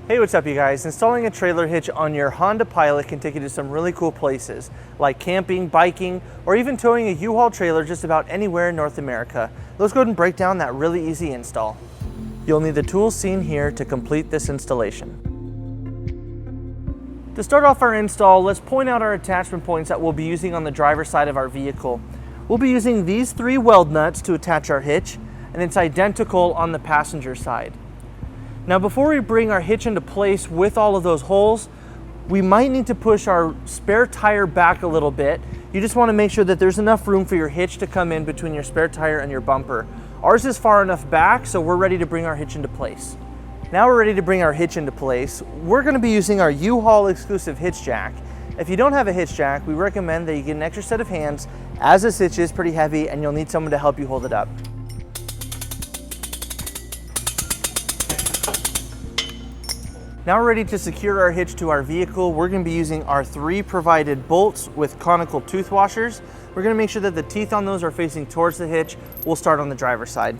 Hey, what's up you guys? Installing a trailer hitch on your Honda Pilot can take you to some really cool places, like camping, biking, or even towing a U-Haul trailer just about anywhere in North America. Let's go ahead and break down that really easy install. You'll need the tools seen here to complete this installation. To start off our install, let's point out our attachment points that we'll be using on the driver's side of our vehicle. We'll be using these 3 weld nuts to attach our hitch, and it's identical on the passenger side. Now before we bring our hitch into place with all of those holes, we might need to push our spare tire back a little bit. You just want to make sure that there's enough room for your hitch to come in between your spare tire and your bumper. Ours is far enough back, so we're ready to bring our hitch into place. Now we're ready to bring our hitch into place. We're going to be using our U-Haul exclusive hitch jack. If you don't have a hitch jack, we recommend that you get an extra set of hands, as this hitch is pretty heavy and you'll need someone to help you hold it up. Now we're ready to secure our hitch to our vehicle. We're going to be using our 3 provided bolts with conical tooth washers. We're going to make sure that the teeth on those are facing towards the hitch. We'll start on the driver's side.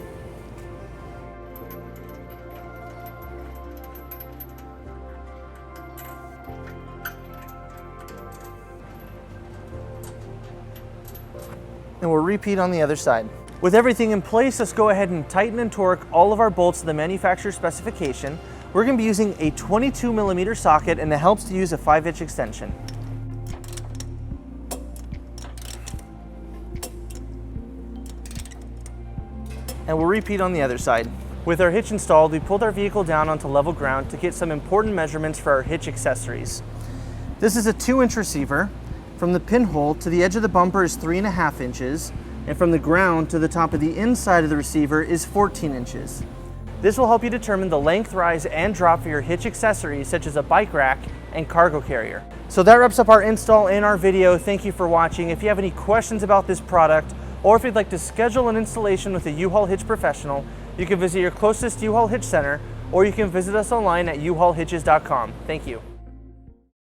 And we'll repeat on the other side. With everything in place, let's go ahead and tighten and torque all of our bolts to the manufacturer's specification. We're going to be using a 22mm socket, and it helps to use a 5-hitch extension. And we'll repeat on the other side. With our hitch installed, we pulled our vehicle down onto level ground to get some important measurements for our hitch accessories. This is a 2-inch receiver. From the pinhole to the edge of the bumper is 3.5 inches, and from the ground to the top of the inside of the receiver is 14 inches. This will help you determine the length, rise, and drop for your hitch accessories such as a bike rack and cargo carrier. So that wraps up our install and our video. Thank you for watching. If you have any questions about this product, or if you'd like to schedule an installation with a U-Haul Hitch Professional, you can visit your closest U-Haul Hitch Center, or you can visit us online at uhaulhitches.com. Thank you.